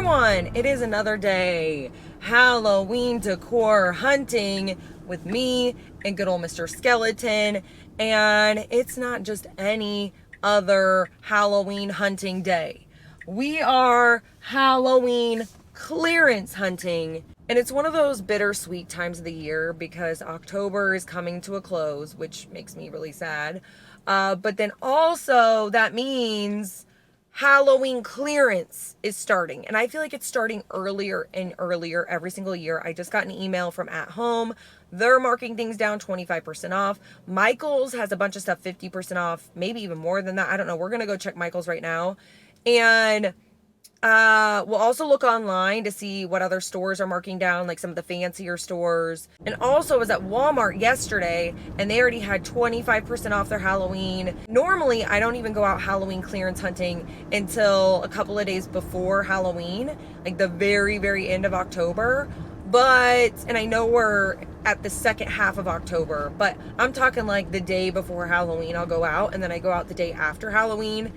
everyone, it is another day. Halloween decor hunting with me and good old Mr. Skeleton. And it's not just any other Halloween hunting day. We are Halloween clearance hunting. And it's one of those bittersweet times of the year because October is coming to a close, which makes me really sad. But then also that means Halloween clearance is starting. And I feel like it's starting earlier and earlier every single year. I just got an email from At Home. They're marking things down 25% off. Michaels has a bunch of stuff 50% off, maybe even more than that. I don't know. We're going to go check Michaels right now. And we'll also look online to see what other stores are marking down, like some of the fancier stores. And also I was at Walmart yesterday and they already had 25% off their Halloween. Normally, I don't even go out Halloween clearance hunting until a couple of days before Halloween, like the very, very end of October. And I know we're at the second half of October, but I'm talking like the day before Halloween I'll go out, and then I go out the day after Halloween.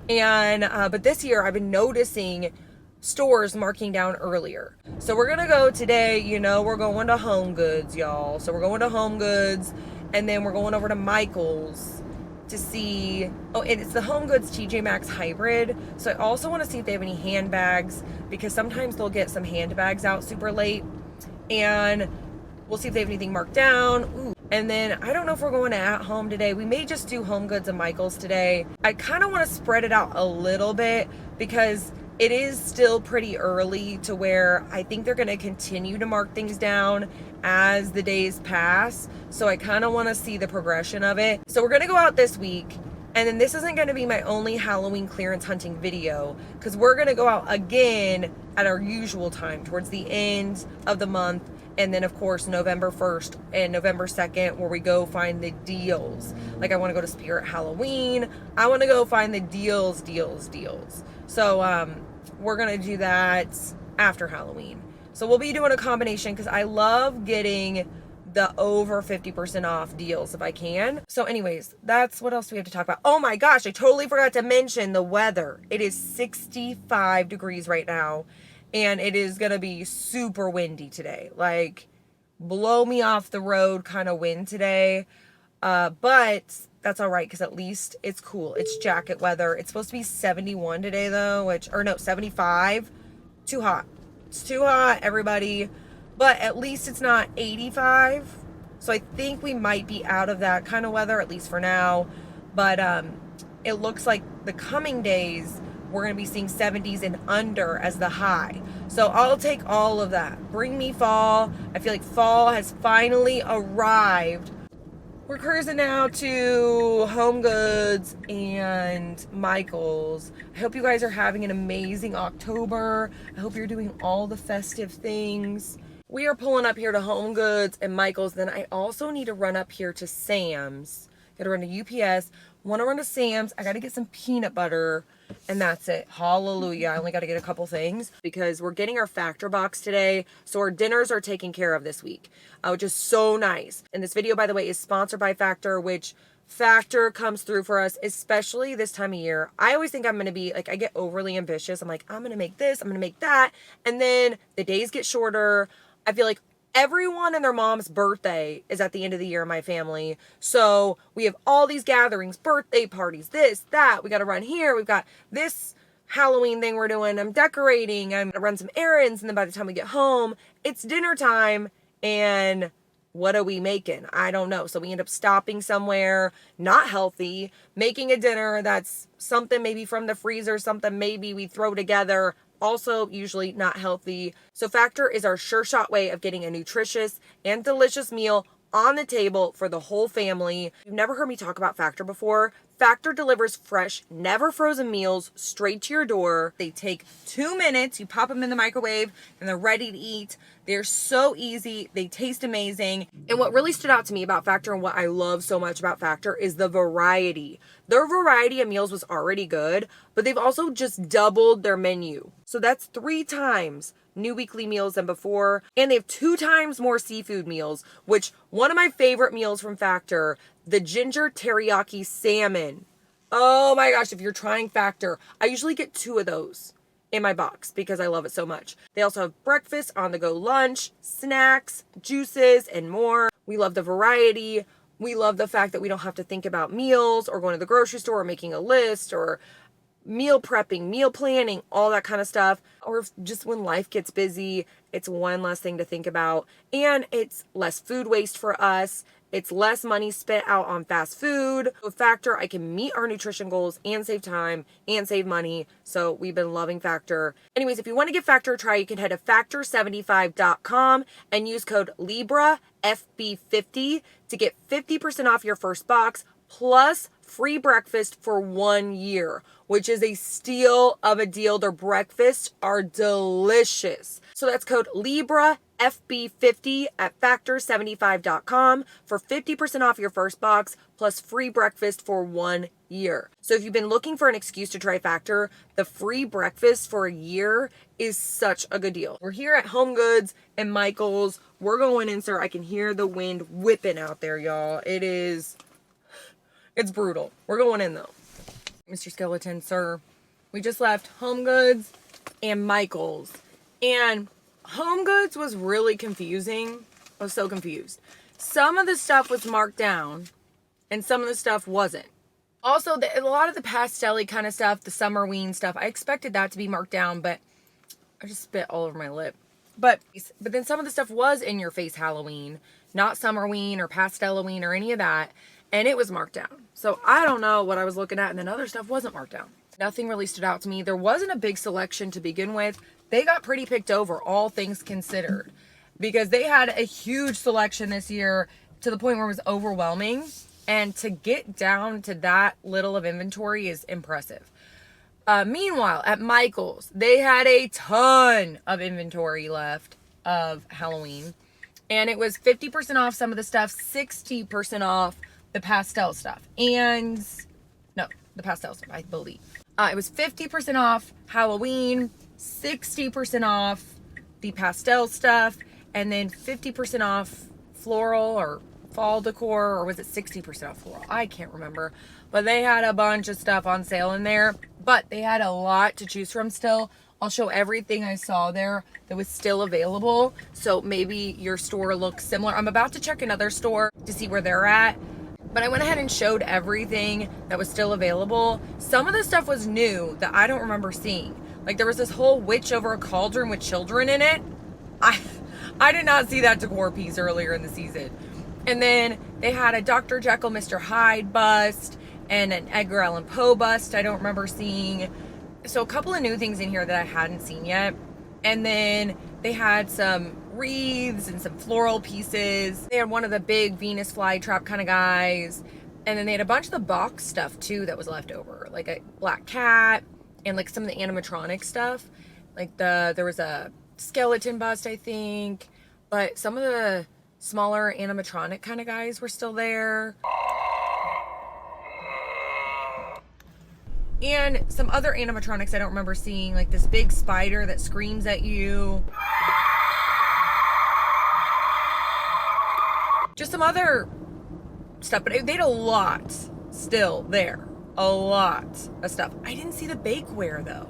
But this year I've been noticing stores marking down earlier. So we're gonna go today, we're going to HomeGoods, y'all. So we're going to HomeGoods, and then we're going over to Michaels to see, and it's the HomeGoods TJ Maxx hybrid. So I also want to see if they have any handbags, because sometimes they'll get some handbags out super late, and we'll see if they have anything marked down. Ooh. And then I don't know if we're going to At Home today. We may just do HomeGoods and Michaels today. I kind of want to spread it out a little bit because it is still pretty early to where I think they're going to continue to mark things down as the days pass. So I kind of want to see the progression of it. So we're going to go out this week. And then this isn't going to be my only Halloween clearance hunting video, because we're going to go out again at our usual time towards the end of the month. And then, of course, November 1st and November 2nd, where we go find the deals. Like, I want to go to Spirit Halloween. I want to go find the deals. So, we're going to do that after Halloween. So, we'll be doing a combination because I love getting the over 50% off deals if I can. So, anyways, that's what else do we have to talk about. Oh my gosh, I totally forgot to mention the weather. It is 65 degrees right now. And it is going to be super windy today. Like, blow me off the road kind of wind today. But that's all right, because at least it's cool. It's jacket weather. It's supposed to be 71 today, though. 75. Too hot. It's too hot, everybody. But at least it's not 85. So I think we might be out of that kind of weather, at least for now. But it looks like the coming days, we're going to be seeing 70s and under as the high. So I'll take all of that. Bring me fall. I feel like fall has finally arrived. We're cruising now to HomeGoods and Michaels. I hope you guys are having an amazing October. I hope you're doing all the festive things. We are pulling up here to HomeGoods and Michaels. Then I also need to run up here to Sam's. Gotta run to UPS. Want to run to Sam's. I gotta get some peanut butter. And that's it. Hallelujah. I only got to get a couple things because we're getting our Factor box today. So our dinners are taken care of this week, which is so nice. And this video, by the way, is sponsored by Factor, which Factor comes through for us, especially this time of year. I always think I'm going to be like, I get overly ambitious. I'm like, I'm going to make this, I'm going to make that. And then the days get shorter. I feel like everyone and their mom's birthday is at the end of the year in my family. So we have all these gatherings, birthday parties, this, that. We got to run here. We've got this Halloween thing we're doing. I'm decorating. I'm going to run some errands. And then by the time we get home, it's dinner time. And what are we making? I don't know. So we end up stopping somewhere, not healthy, making a dinner that's something maybe from the freezer, something maybe we throw together. Also usually not healthy. So Factor is our sure shot way of getting a nutritious and delicious meal on the table for the whole family. If you've never heard me talk about Factor before, Factor delivers fresh, never frozen meals straight to your door. They take 2 minutes. You pop them in the microwave and they're ready to eat. They're so easy. They taste amazing. And what really stood out to me about Factor and what I love so much about Factor is the variety. Their variety of meals was already good, but they've also just doubled their menu. So that's 3 times new weekly meals than before. And they have 2 times more seafood meals, which one of my favorite meals from Factor, the ginger teriyaki salmon. Oh my gosh, if you're trying Factor, I usually get 2 of those. in my box because I love it so much. They also have breakfast, on-the-go lunch, snacks, juices, and more. We love the variety. We love the fact that we don't have to think about meals or going to the grocery store or making a list or meal prepping, meal planning, all that kind of stuff. Or just when life gets busy, it's one less thing to think about. And it's less food waste for us. It's less money spent out on fast food. With Factor, I can meet our nutrition goals and save time and save money. So we've been loving Factor. Anyways, if you want to give Factor a try, you can head to factor75.com and use code LibraFB50 to get 50% off your first box plus free breakfast for 1 year, which is a steal of a deal. Their breakfasts are delicious. So that's code LibraFB50 at factor75.com for 50% off your first box plus free breakfast for 1 year. So if you've been looking for an excuse to try Factor, the free breakfast for a year is such a good deal. We're here at HomeGoods and Michaels. We're going in, sir. I can hear the wind whipping out there, y'all. It's brutal. We're going in though. Mr. Skeleton, sir, we just left HomeGoods and Michaels. And HomeGoods was really confusing. I was so confused. Some of the stuff was marked down and some of the stuff wasn't. Also, a lot of the pastel-y kind of stuff, the Summerween stuff, I expected that to be marked down, but I just spit all over my lip. But then some of the stuff was in your face Halloween, not Summerween or Pasteloween or any of that. And it was marked down. So I don't know what I was looking at. And then other stuff wasn't marked down. Nothing really stood out to me. There wasn't a big selection to begin with. They got pretty picked over, all things considered. Because they had a huge selection this year to the point where it was overwhelming. And to get down to that little of inventory is impressive. Meanwhile, at Michael's, they had a ton of inventory left of Halloween. And it was 50% off some of the stuff, 60% off the pastel stuff. And no, the pastel stuff, I believe. It was 50% off Halloween, 60% off the pastel stuff, and then 50% off floral or fall decor, or was it 60% off floral? I can't remember. But they had a bunch of stuff on sale in there, but they had a lot to choose from still. I'll show everything I saw there that was still available. So maybe your store looks similar. I'm about to check another store to see where they're at. But I went ahead and showed everything that was still available. Some of the stuff was new that I don't remember seeing. Like there was this whole witch over a cauldron with children in it. I did not see that decor piece earlier in the season. And then they had a Dr. Jekyll, Mr. Hyde bust and an Edgar Allan Poe bust I don't remember seeing. So a couple of new things in here that I hadn't seen yet. And then they had some wreaths and some floral pieces. They had one of the big Venus flytrap kind of guys. And then they had a bunch of the box stuff too that was left over. Like a black cat and like some of the animatronic stuff. Like there was a skeleton bust, I think. But some of the smaller animatronic kind of guys were still there. And some other animatronics I don't remember seeing, like this big spider that screams at you. Just some other stuff, but they had a lot still there. A lot of stuff. I didn't see the bakeware though.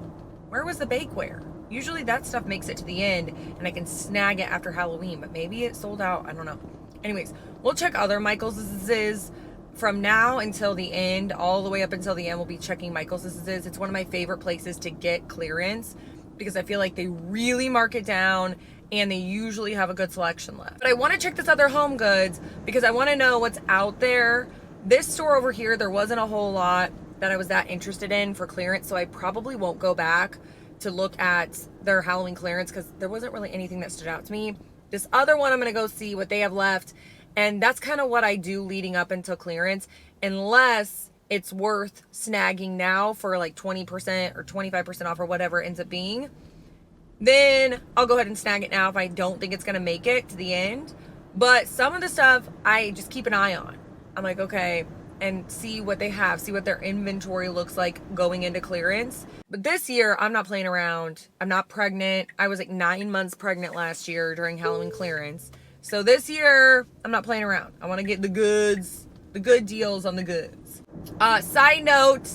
Where was the bakeware? Usually that stuff makes it to the end and I can snag it after Halloween, but maybe it sold out. I don't know. Anyways, we'll check other Michaels's. From now until the end, all the way up until the end, we'll be checking Michaels's. It's one of my favorite places to get clearance because I feel like they really mark it down and they usually have a good selection left. But I want to check this other HomeGoods because I want to know what's out there. This store over here, there wasn't a whole lot that I was that interested in for clearance, so I probably won't go back to look at their Halloween clearance because there wasn't really anything that stood out to me. This other one, I'm going to go see what they have left. And that's kind of what I do leading up until clearance, unless it's worth snagging now for like 20% or 25% off or whatever it ends up being. Then I'll go ahead and snag it now if I don't think it's going to make it to the end. But some of the stuff I just keep an eye on. I'm like, okay, and see what they have, see what their inventory looks like going into clearance. But this year, I'm not playing around. I'm not pregnant. I was like 9 months pregnant last year during Halloween clearance. So this year, I'm not playing around. I want to get the goods, the good deals on the goods. Side note,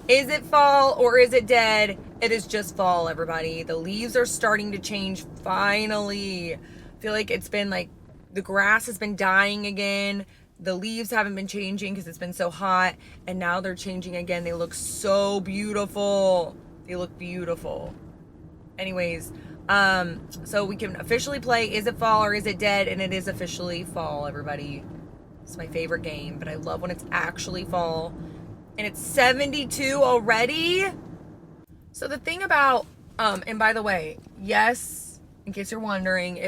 is it fall or is it dead? It is just fall, everybody. The leaves are starting to change finally. I feel like it's been like the grass has been dying again. The leaves haven't been changing because it's been so hot, and now they're changing again. They look so beautiful. They look beautiful. Anyways, so we can officially play Is It Fall or Is It Dead? And it is officially fall, everybody. It's my favorite game, but I love when it's actually fall. And it's 72 already. So the thing about, and by the way, yes, in case you're wondering,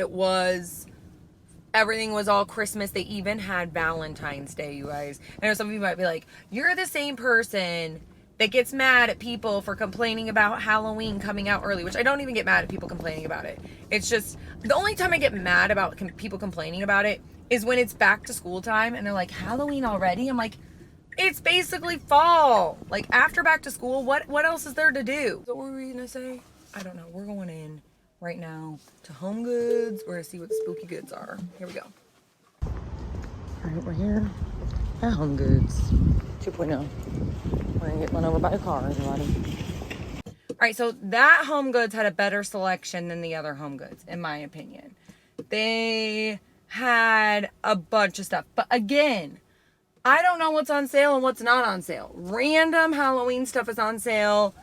everything was all Christmas. They even had Valentine's Day, you guys. I know some of you might be like, you're the same person that gets mad at people for complaining about Halloween coming out early, which I don't even get mad at people complaining about it. It's just, the only time I get mad about people complaining about it is when it's back to school time and they're like, Halloween already? I'm like, it's basically fall. Like, after back to school, what else is there to do? So what were we gonna say? I don't know. We're going in right now to HomeGoods. We're gonna see what the spooky goods are. Here we go. All right, we're here at HomeGoods 2.0. We're gonna get run over by a car, everybody. All right, so that HomeGoods had a better selection than the other HomeGoods, in my opinion. They had a bunch of stuff, but again, I don't know what's on sale and what's not on sale. Random Halloween stuff is on sale.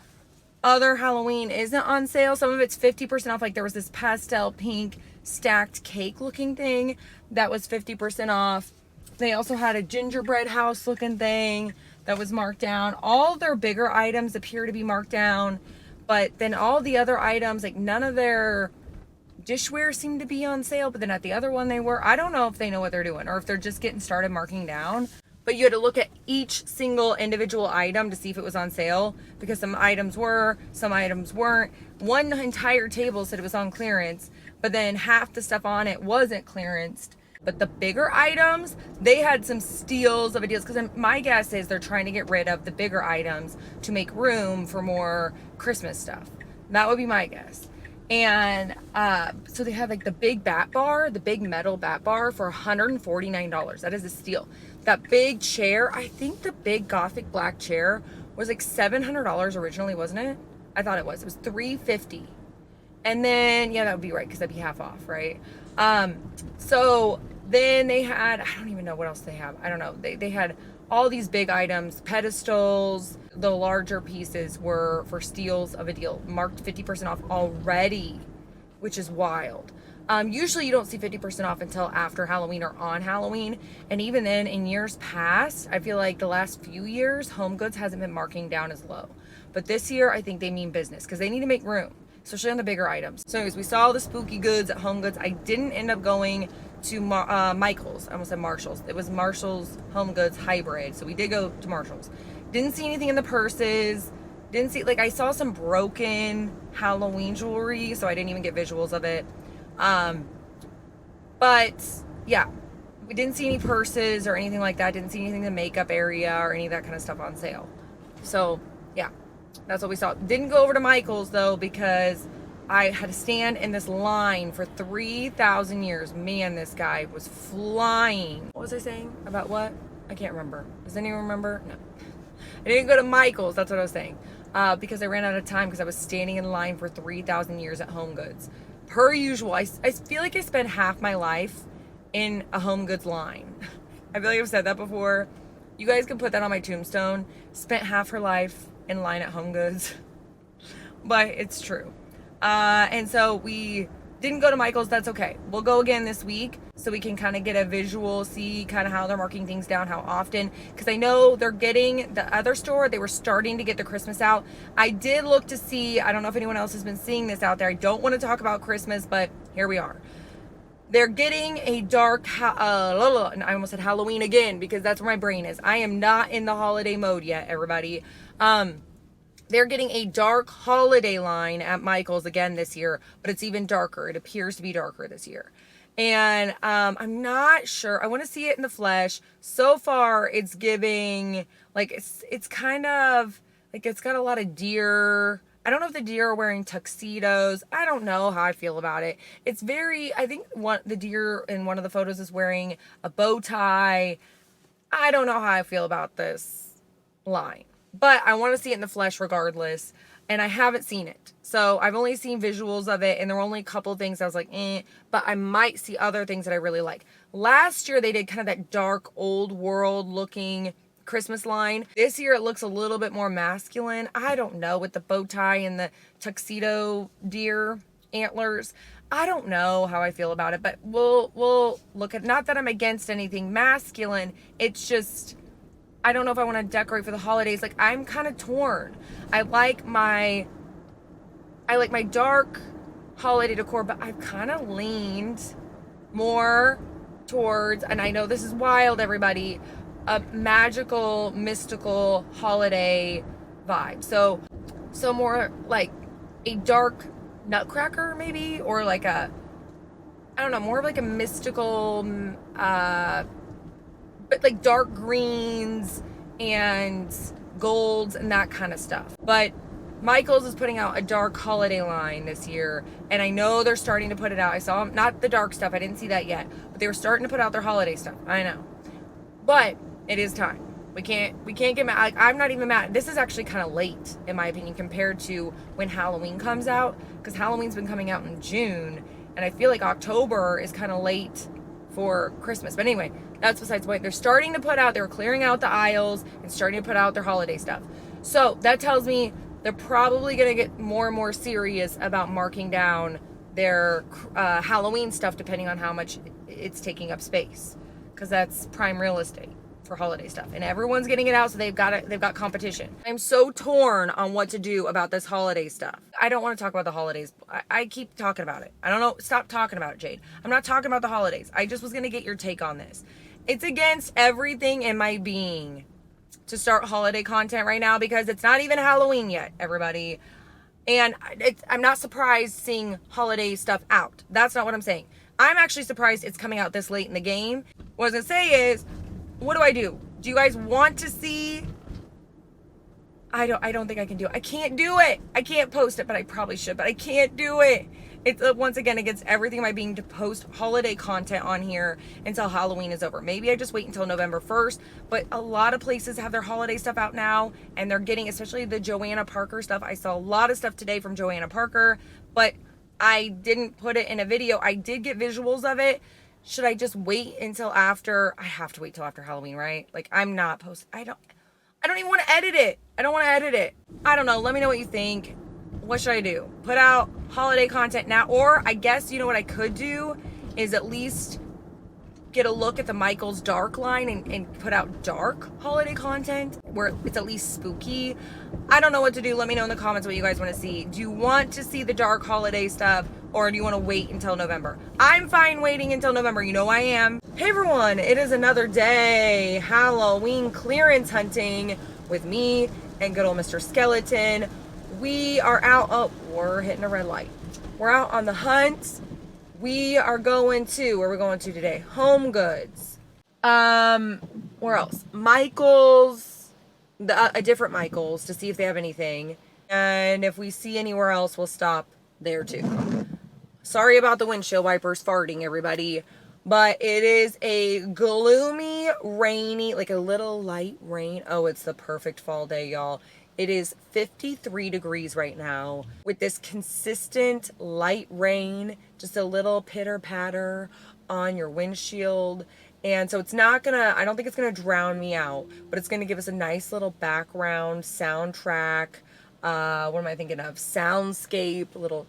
Other Halloween isn't on sale. Some of it's 50% off. Like there was this pastel pink stacked cake looking thing that was 50% off. They also had a gingerbread house looking thing that was marked down. All their bigger items appear to be marked down, but then all the other items, like none of their dishware seemed to be on sale, but then at the other one they were. I don't know if they know what they're doing or if they're just getting started marking down. But you had to look at each single individual item to see if it was on sale, because some items were, some items weren't. One entire table said it was on clearance, but then half the stuff on it wasn't clearanced. But the bigger items, they had some steals of a deals, because my guess is they're trying to get rid of the bigger items to make room for more Christmas stuff. That would be my guess. And so they had like the big bat bar, the big metal bat bar for $149. That is a steal. That big chair, I think the big gothic black chair was like $700 originally, wasn't it? I thought it was. It was $350. And then, yeah, that would be right, because that'd be half off, right? So then they had, I don't even know what else they have. I don't know. They had all these big items, pedestals. The larger pieces were for steals of a deal, marked 50% off already, which is wild. Usually you don't see 50% off until after Halloween or on Halloween. And even then, in years past, I feel like the last few years, HomeGoods hasn't been marking down as low. But this year, I think they mean business, because they need to make room, especially on the bigger items. So anyways, we saw the spooky goods at HomeGoods. I didn't end up going to Michaels. I almost said Marshall's. It was Marshall's HomeGoods hybrid. So we did go to Marshall's. Didn't see anything in the purses. Didn't see, like, I saw some broken Halloween jewelry, so I didn't even get visuals of it. But yeah, we didn't see any purses or anything like that. Didn't see anything in the makeup area or any of that kind of stuff on sale. So yeah, that's what we saw. Didn't go over to Michael's though, because I had to stand in this line for 3,000 years. Man, this guy was flying. What was I saying? About what? I can't remember. Does anyone remember? No. I didn't go to Michael's. That's what I was saying. Because I ran out of time because I was standing in line for 3,000 years at HomeGoods. Per usual, I feel like I spent half my life in a HomeGoods line. I feel like I've said that before. You guys can put that on my tombstone. Spent half her life in line at HomeGoods. But it's true. And so we didn't go to Michael's. That's okay. We'll go again this week so we can kind of get a visual, see kind of how they're marking things down, how often. Because I know they're getting, the other store, they were starting to get the Christmas out. I did look to see, I don't know if anyone else has been seeing this out there. I don't want to talk about Christmas, but here we are. They're getting a dark, and I almost said Halloween again because that's where my brain is. I am not in the holiday mode yet, everybody. They're getting a dark holiday line at Michael's again this year, but it's even darker. It appears to be darker this year. And I'm not sure. I want to see it in the flesh. So far, it's giving, like, it's kind of, like, it's got a lot of deer. I don't know if the deer are wearing tuxedos. I don't know how I feel about it. It's very, I think the deer in one of the photos is wearing a bow tie. I don't know how I feel about this line. But I want to see it in the flesh regardless. and I haven't seen it. So I've only seen visuals of it, and there were only a couple of things I was like, but I might see other things that I really like. Last year, they did kind of that dark, old world looking Christmas line. This year, it looks a little bit more masculine. I don't know, with the bow tie and the tuxedo deer antlers. I don't know how I feel about it, but we'll look at, not that I'm against anything masculine. It's just, I don't know if I want to decorate for the holidays. Like, I'm kind of torn. I like my dark holiday decor, but I've kind of leaned more towards, and I know this is wild, everybody, a magical, mystical holiday vibe. So more like a dark nutcracker maybe, or like a, I don't know, more of like a mystical, but like dark greens and golds and that kind of stuff. But Michaels is putting out a dark holiday line this year, and I know they're starting to put it out. I saw, not the dark stuff, I didn't see that yet, but they were starting to put out their holiday stuff. I know, but it is time. We can't get mad. Like, I'm not even mad. This is actually kind of late, in my opinion, compared to when Halloween comes out, because Halloween's been coming out in June, and I feel like October is kind of late for Christmas. But anyway, that's besides the point. They're starting to put out, they were clearing out the aisles and starting to put out their holiday stuff. So that tells me they're probably going to get more and more serious about marking down their Halloween stuff, depending on how much it's taking up space, because that's prime real estate for holiday stuff, and everyone's getting it out, so they've got competition. I'm so torn on what to do about this holiday stuff. I don't want to talk about the holidays. I keep talking about it. I don't know. Stop talking about it, Jade. I'm not talking about the holidays. I just was going to get your take on this. It's against everything in my being to start holiday content right now, because it's not even Halloween yet, everybody. And I'm not surprised seeing holiday stuff out. That's not what I'm saying. I'm actually surprised it's coming out this late in the game. What I was going to say is, what do I do? Do you guys want to see? I don't think I can do it. I can't do it. I can't post it, but I probably should, but I can't do it. It's once again against everything by being to post holiday content on here until Halloween is over. Maybe I just wait until November 1st, but a lot of places have their holiday stuff out now, and they're getting, especially the Joanna Parker stuff. I saw a lot of stuff today from Joanna Parker, but I didn't put it in a video. I did get visuals of it. Should I just wait until after? I have to wait till after Halloween, right? Like, I'm not posting. I don't even want to edit it. I don't want to edit it. I don't know. Let me know what you think. What should I do? Put out holiday content now? Or I guess, you know what I could do is at least get a look at the Michaels dark line and put out dark holiday content where it's at least spooky. I don't know what to do. Let me know in the comments what you guys want to see. Do you want to see the dark holiday stuff, or do you want to wait until November? I'm fine waiting until November. You know I am. Hey everyone, it is another day. Halloween clearance hunting with me and good old Mr. Skeleton. We are out. Oh, we're hitting a red light. We're out on the hunt. We are going to, where are we going to today? HomeGoods. Where else? Michaels, a different Michaels, to see if they have anything. And if we see anywhere else, we'll stop there too. Sorry about the windshield wipers farting, everybody. But it is a gloomy, rainy, like a little light rain. Oh, it's the perfect fall day, y'all. It is 53 degrees right now with this consistent light rain, just a little pitter patter on your windshield. And so it's not gonna, I don't think it's gonna drown me out, but it's gonna give us a nice little background soundtrack. What am I thinking of? Soundscape, a little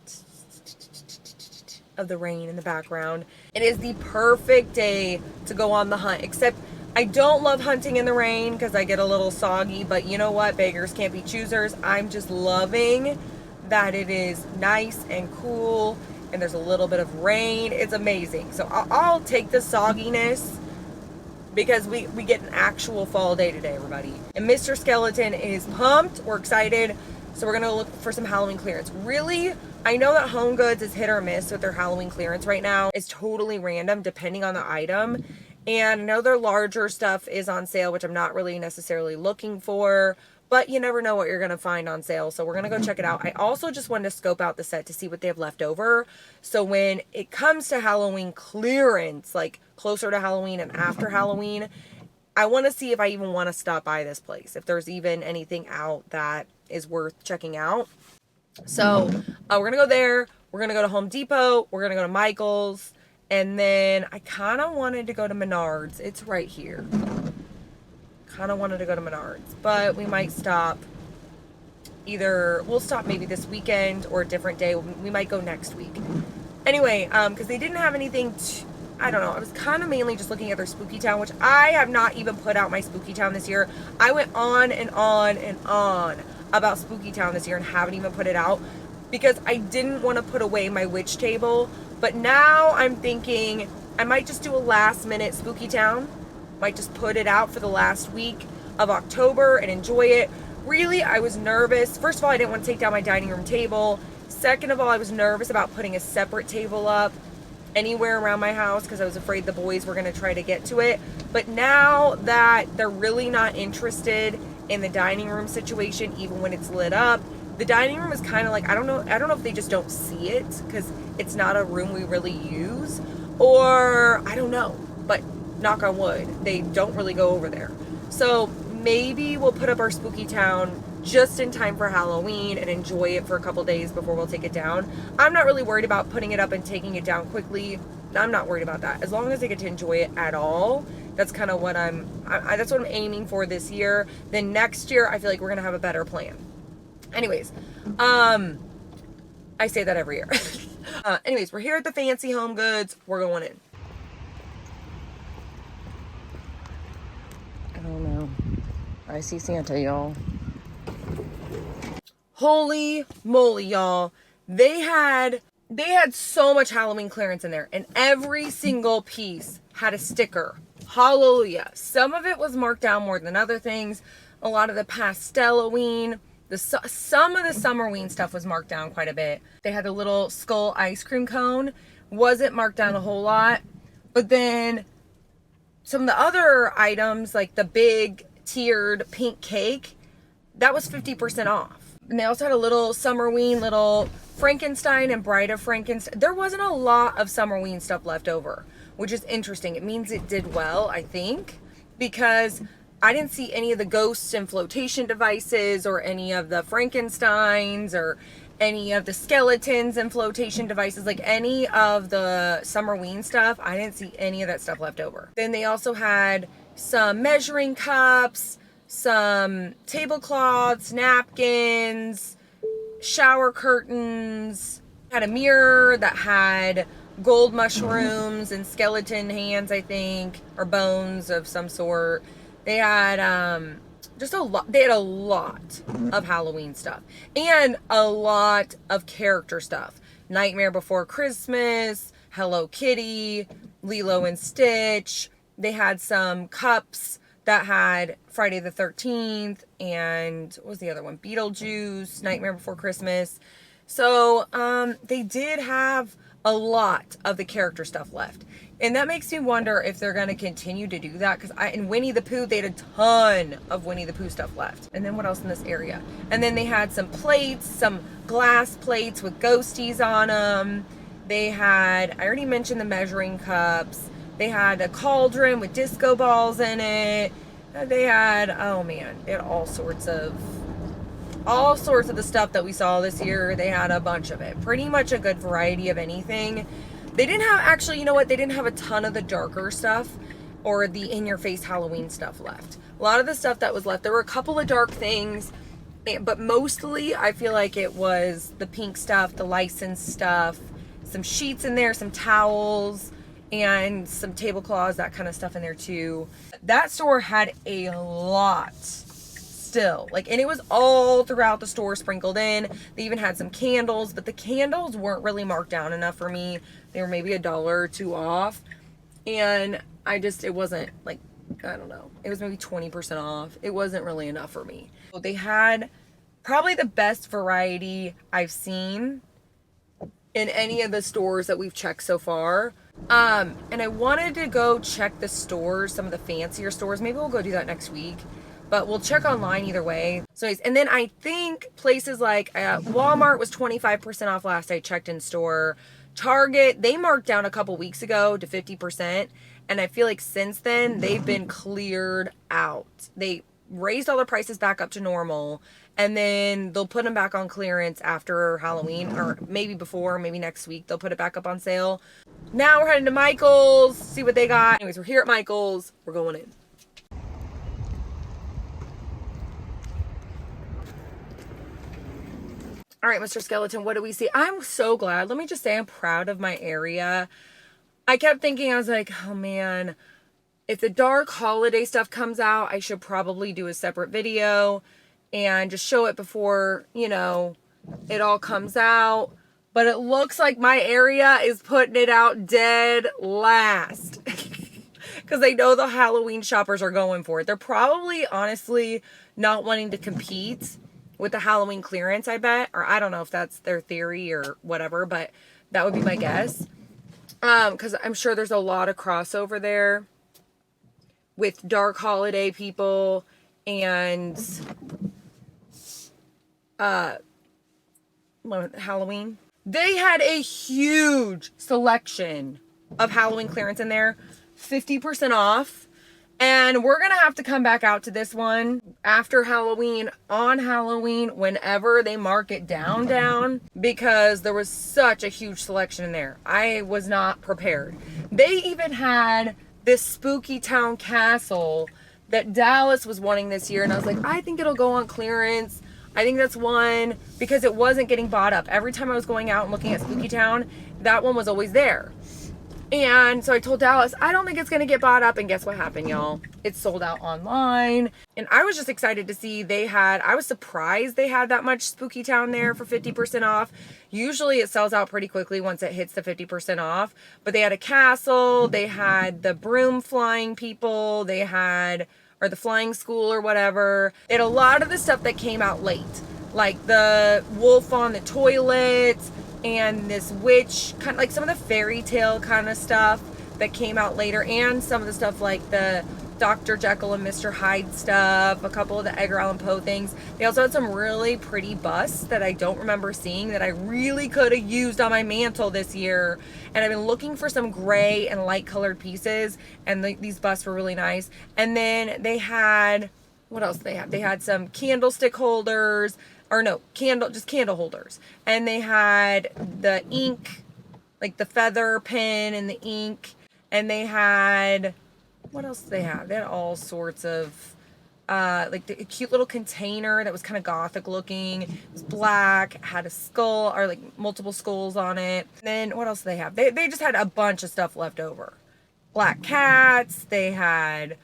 of the rain in the background. It is the perfect day to go on the hunt, except I don't love hunting in the rain because I get a little soggy, but you know what? Beggars can't be choosers. I'm just loving that it is nice and cool and there's a little bit of rain. It's amazing. So I'll take the sogginess because we get an actual fall day today, everybody. And Mr. Skeleton is pumped. We're excited. So we're going to look for some Halloween clearance. Really, I know that HomeGoods is hit or miss with their Halloween clearance right now. It's totally random depending on the item. And I know their larger stuff is on sale, which I'm not really necessarily looking for, but you never know what you're going to find on sale. So we're going to go check it out. I also just wanted to scope out the set to see what they have left over. So when it comes to Halloween clearance, like closer to Halloween and after Halloween, I want to see if I even want to stop by this place, if there's even anything out that is worth checking out. So we're going to go there. We're going to go to Home Depot. We're going to go to Michaels. And then I kind of wanted to go to Menards. It's right here. Kind of wanted to go to Menards. But we might stop either, we'll stop maybe this weekend or a different day. We might go next week. Anyway, because they didn't have anything I don't know. I was kind of mainly just looking at their Spooky Town, which I have not even put out my Spooky Town this year. I went on and on and on about Spooky Town this year and haven't even put it out because I didn't want to put away my witch table. But now I'm thinking I might just do a last minute Spooky Town. Might just put it out for the last week of October and enjoy it. Really, I was nervous. First of all, I didn't want to take down my dining room table. Second of all, I was nervous about putting a separate table up anywhere around my house because I was afraid the boys were going to try to get to it. But now that they're really not interested in the dining room situation, even when it's lit up, the dining room is kind of like, I don't know if they just don't see it because it's not a room we really use, or I don't know, but knock on wood, they don't really go over there. So maybe we'll put up our Spooky Town just in time for Halloween and enjoy it for a couple days before we'll take it down. I'm not really worried about putting it up and taking it down quickly. I'm not worried about that. As long as I get to enjoy it at all, that's kind of what that's what I'm aiming for this year. Then next year, I feel like we're going to have a better plan. Anyways, I say that every year. Anyways, we're here at the fancy HomeGoods. We're going in. I don't know. I see Santa, y'all. Holy moly, y'all. They had so much Halloween clearance in there, and every single piece had a sticker. Hallelujah. Some of it was marked down more than other things. A lot of the Pastel-Halloween, some of the Summerween stuff was marked down quite a bit. They had a little skull ice cream cone. Wasn't marked down a whole lot. But then some of the other items, like the big tiered pink cake, that was 50% off. And they also had a little Summerween, little Frankenstein and Bride of Frankenstein. There wasn't a lot of Summerween stuff left over, which is interesting. It means it did well, I think, because I didn't see any of the ghosts and flotation devices or any of the Frankensteins or any of the skeletons and flotation devices, like any of the Summerween stuff. I didn't see any of that stuff left over. Then they also had some measuring cups, some tablecloths, napkins, shower curtains, had a mirror that had gold mushrooms and skeleton hands, I think, or bones of some sort. They had just a lot. They had a lot of Halloween stuff and a lot of character stuff. Nightmare Before Christmas, Hello Kitty, Lilo and Stitch. They had some cups that had Friday the 13th and what was the other one? Beetlejuice, Nightmare Before Christmas. So they did have a lot of the character stuff left. And that makes me wonder if they're going to continue to do that. Because in Winnie the Pooh, they had a ton of Winnie the Pooh stuff left. And then what else in this area? And then they had some plates, some glass plates with ghosties on them. They had, I already mentioned the measuring cups. They had a cauldron with disco balls in it. They had, oh man, they had all sorts of the stuff that we saw this year. They had a bunch of it. Pretty much a good variety of anything. They didn't have, actually, you know what? They didn't have a ton of the darker stuff or the in-your-face Halloween stuff left. A lot of the stuff that was left, there were a couple of dark things, but mostly I feel like it was the pink stuff, the licensed stuff, some sheets in there, some towels, and some tablecloths, that kind of stuff in there too. That store had a lot still, like, and it was all throughout the store sprinkled in. They even had some candles, but the candles weren't really marked down enough for me. They were maybe $1 or $2 off, and it wasn't like, I don't know, it was maybe 20% off. It wasn't really enough for me. So they had probably the best variety I've seen in any of the stores that we've checked so far. And I wanted to go check the stores, some of the fancier stores. Maybe we'll go do that next week, but we'll check online either way. So anyways, and then I think places like Walmart was 25% off last I checked in store. Target, they marked down a couple weeks ago to 50%. And I feel like since then they've been cleared out. raised all the prices back up to normal, and then they'll put them back on clearance after Halloween, or maybe before, maybe next week they'll put it back up on sale. Now we're heading to Michaels, see what they got. Anyways, we're here at Michaels. We're going in. All right, Mr. Skeleton, what do we see? I'm so glad. Let me just say I'm proud of my area. I kept thinking, I was like, oh man, if the dark holiday stuff comes out, I should probably do a separate video and just show it before, you know, it all comes out. But it looks like my area is putting it out dead last. Because they know the Halloween shoppers are going for it. They're probably, honestly, not wanting to compete with the Halloween clearance, I bet. Or I don't know if that's their theory or whatever, but that would be my guess. Because I'm sure there's a lot of crossover there with dark holiday people and Halloween. They had a huge selection of Halloween clearance in there, 50% off. And we're going to have to come back out to this one after Halloween, on Halloween, whenever they mark it down, because there was such a huge selection in there. I was not prepared. They even had this Spooky Town castle that Dallas was wanting this year, and I was like, I think it'll go on clearance. I think that's one, because it wasn't getting bought up. Every time I was going out and looking at Spooky Town, that one was always there. And so I told Dallas, I don't think it's going to get bought up. And guess what happened, y'all? It sold out online. And I was just excited to see I was surprised they had that much Spooky Town there for 50% off. Usually it sells out pretty quickly once it hits the 50% off. But they had a castle, they had the broom flying people, they had, or the flying school or whatever. They had a lot of the stuff that came out late. Like the wolf on the toilet, and this witch, kind of like some of the fairy tale kind of stuff that came out later, and some of the stuff like the Dr. Jekyll and Mr. Hyde stuff, a couple of the Edgar Allan Poe things. They also had some really pretty busts that I don't remember seeing that I really could have used on my mantle this year. And I've been looking for some gray and light colored pieces, and these busts were really nice. And then they had, what else did they have? They had some candlestick holders, or no, just candle holders. And they had the ink, like the feather pen and the ink. And they had, what else did they have? They had all sorts of, like the cute little container that was kind of gothic looking. It was black, had a skull, or like multiple skulls on it. And then what else did they have? They just had a bunch of stuff left over. Black cats. They had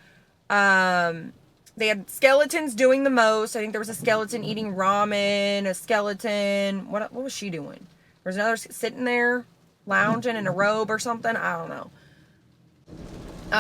skeletons doing the most. I think there was a skeleton eating ramen, a skeleton. What was she doing? There was another sitting there, lounging in a robe or something. I don't know.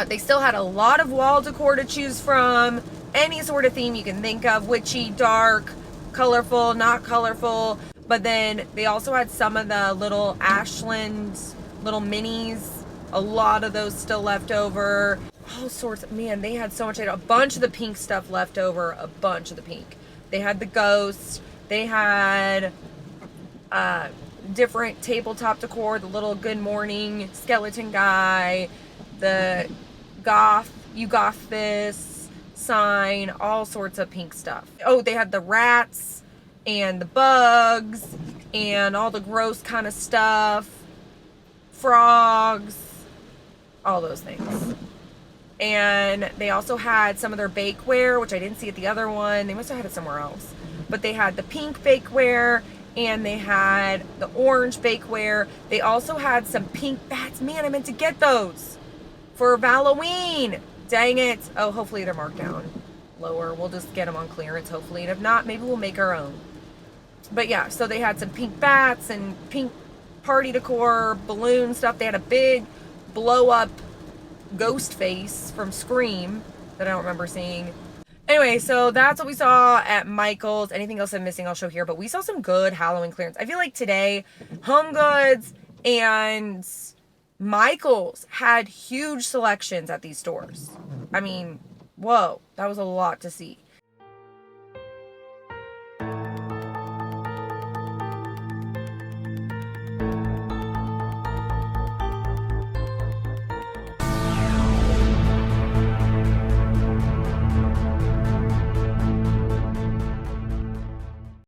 They still had a lot of wall decor to choose from. Any sort of theme you can think of. Witchy, dark, colorful, not colorful. But then they also had some of the little Ashland little minis. A lot of those still left over. All sorts. Man, they had so much. They had a bunch of the pink stuff left over. A bunch of the pink. They had the ghosts. They had different tabletop decor. The little good morning skeleton guy. The goth, you goth this sign. All sorts of pink stuff. Oh, they had the rats and the bugs and all the gross kind of stuff. Frogs. All those things. And they also had some of their bakeware, which I didn't see at the other one. They must have had it somewhere else. But they had the pink bakeware, and they had the orange bakeware. They also had some pink bats. Man, I meant to get those for Halloween. Dang it. Oh, hopefully they're marked down lower. We'll just get them on clearance, hopefully. And if not, maybe we'll make our own. But yeah, so they had some pink bats and pink party decor, balloon stuff. They had a big blow-up ghost face from Scream that I don't remember seeing. Anyway, so that's what we saw at Michael's. Anything else I'm missing, I'll show here. But we saw some good Halloween clearance. I feel like today, HomeGoods and Michael's had huge selections at these stores. I mean, whoa, that was a lot to see.